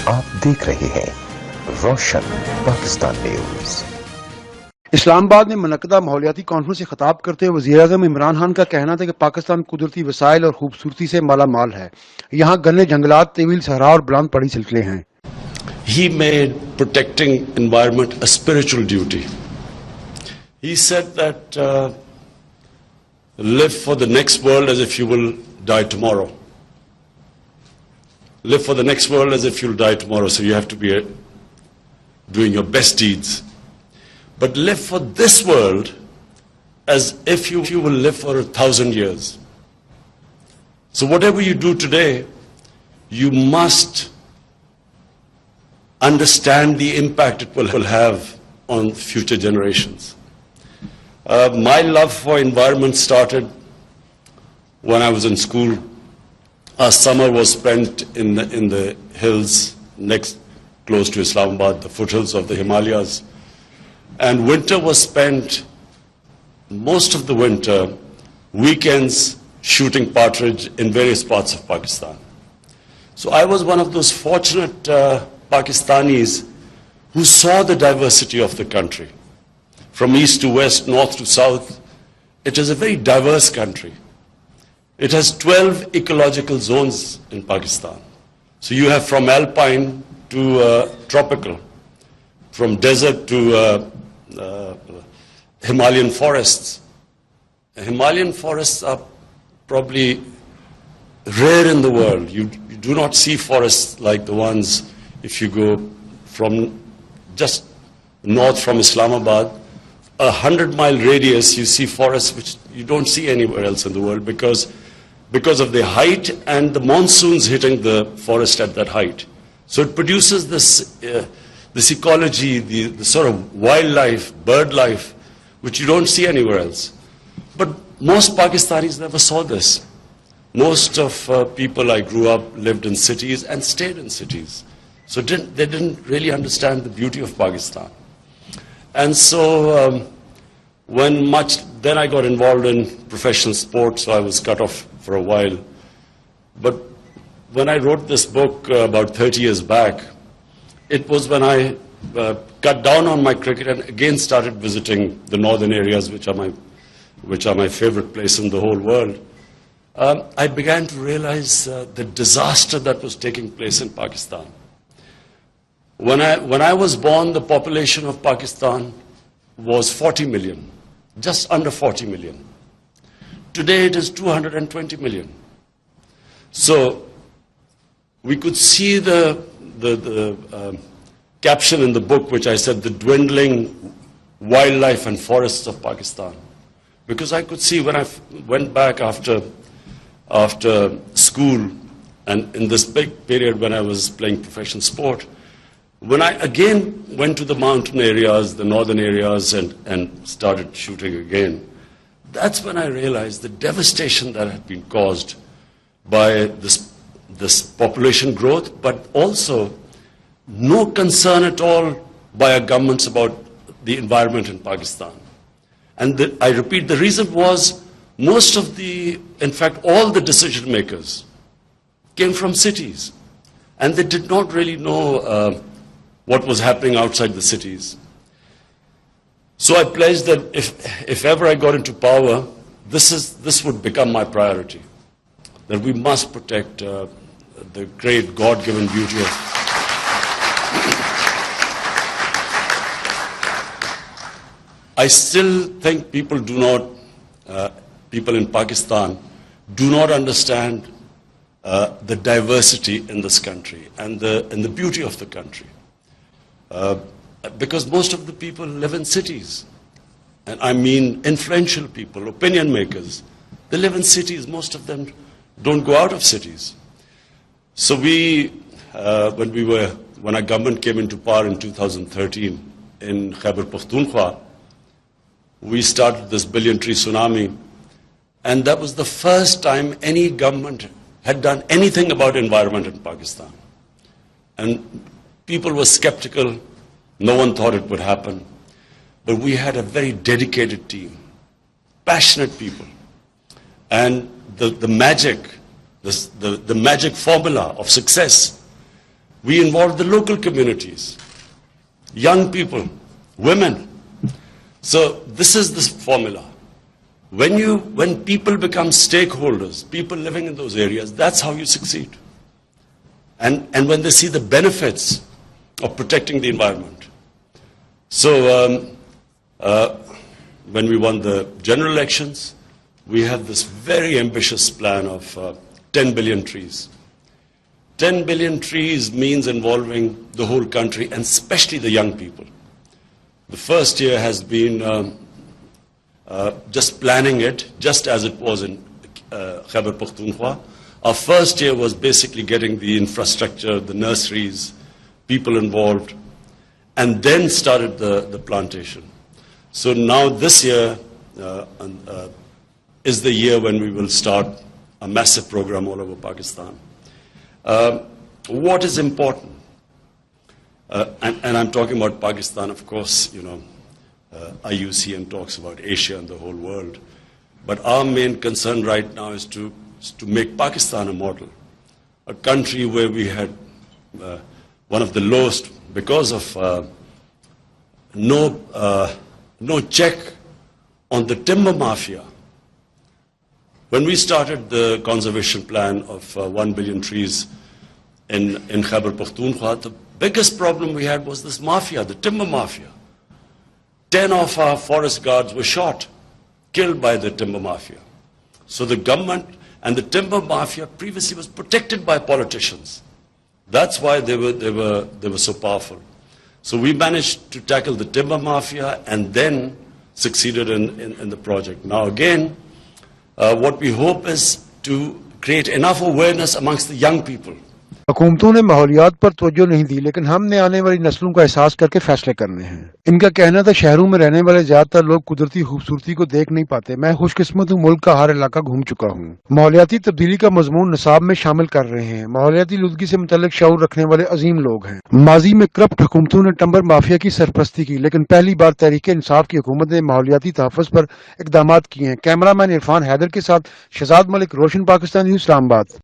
आप देख रहे हैं रोशन पाकिस्तान न्यूज। इस्लामाबाद में मुनक्कदा माहौलियाती कॉन्फ्रेंस से खिताब करते हुए वजीर एअज़म इमरान खान का कहना था कि पाकिस्तान कुदरती वसाइल और खूबसूरती से माला माल है। यहाँ घने जंगलात, तवील सहरा और बुलंद पहाड़ी सिलसिले हैं। He made protecting environment a spiritual duty. He said that live for the next world as if you will die tomorrow. Live for the next world as if you'll die tomorrow, so you have to be doing your best deeds. But live for this world as if you will live for 1,000 years. So whatever you do today, you must understand the impact it will have on future generations. My love for environment started when I was in school. Our summer was spent in the hills close to Islamabad, the foothills of the Himalayas. And winter was spent, most of the winter, weekends shooting partridge in various parts of Pakistan. So I was one of those fortunate Pakistanis who saw the diversity of the country. From east to west, north to south, it is a very diverse country. It has 12 ecological zones in Pakistan. So you have from alpine to tropical, from desert to Himalayan forests. Himalayan forests are probably rare in the world. You do not see forests like the ones if you go from just north from Islamabad. 100-mile radius, you see forests which you don't see anywhere else in the world because of the height and the monsoons hitting the forest at that height. So it produces this ecology, the sort of wildlife, bird life, which you don't see anywhere else. But most Pakistanis never saw this. Most of people I grew up lived in cities and stayed in cities. So they didn't really understand the beauty of Pakistan. And so then I got involved in professional sports, so I was cut off for a while. But when I wrote this book about 30 years back, it was when I cut down on my cricket and again started visiting the northern areas, which are my favorite place in the whole world. I began to realize the disaster that was taking place in Pakistan. When I was born, the population of Pakistan was 40 million, just under 40 million. Today it is 220 million. So we could see the caption in the book, which I said, the dwindling wildlife and forests of Pakistan. Because I could see when I went back after school and in this big period when I was playing professional sport, when I again went to the mountain areas, the northern areas, and started shooting again, that's when I realized the devastation that had been caused by this population growth, but also no concern at all by our governments about the environment in Pakistan. And I repeat, the reason was in fact, all the decision makers came from cities, and they did not really know what was happening outside the cities. So I pledged that if ever I got into power, this would become my priority, that we must protect the great God-given beauty of I still think people in Pakistan do not understand the diversity in this country and the beauty of the country. Because most of the people live in cities. And I mean influential people, opinion makers. They live in cities. Most of them don't go out of cities. So when our government came into power in 2013 in Khyber Pakhtunkhwa, we started this billion tree tsunami. And that was the first time any government had done anything about environment in Pakistan. And people were skeptical. No one thought it would happen. But we had a very dedicated team, passionate people. And the magic formula of success We involved the local communities, young people, women. So this is the formula. When people become stakeholders, people living in those areas, that's how you succeed. And when they see the benefits of protecting the environment. So when we won the general elections, we had this very ambitious plan of 10 billion trees. 10 billion trees means involving the whole country, and especially the young people. The first year has been just planning it, just as it was in Khyber Pakhtunkhwa. Our first year was basically getting the infrastructure, the nurseries, people involved, and then started the plantation. So now this year is the year when we will start a massive program all over Pakistan. What is important, and I'm talking about Pakistan, of course, IUCN talks about Asia and the whole world, but our main concern right now is to make Pakistan a model, a country where we had one of the lowest, because of no check on the timber mafia. When we started the conservation plan of 1 billion trees in Khyber Pakhtunkhwa, the biggest problem we had was this mafia, the timber mafia. 10 of our forest guards were shot, killed by the timber mafia. So the government and the timber mafia previously was protected by politicians. That's why they were so powerful. So we managed to tackle the timber mafia and then succeeded in the project. Now again, what we hope is to create enough awareness amongst the young people. حکومتوں نے ماحولیات پر توجہ نہیں دی، لیکن ہم نے آنے والی نسلوں کا احساس کر کے فیصلے کرنے ہیں۔ ان کا کہنا تھا شہروں میں رہنے والے زیادہ تر لوگ قدرتی خوبصورتی کو دیکھ نہیں پاتے۔ میں خوش قسمت ہوں، ملک کا ہر علاقہ گھوم چکا ہوں۔ ماحولیاتی تبدیلی کا مضمون نصاب میں شامل کر رہے ہیں۔ ماحولیاتی آلودگی سے متعلق شعور رکھنے والے عظیم لوگ ہیں۔ ماضی میں کرپٹ حکومتوں نے ٹمبر مافیہ کی سرپرستی کی، لیکن پہلی بار تحریک انصاف کی حکومت نے ماحولیاتی تحفظ پر اقدامات کیے ہیں۔ کیمرہ مین عرفان حیدر کے ساتھ شہزاد ملک، روشن پاکستان نیوز، اسلام آباد۔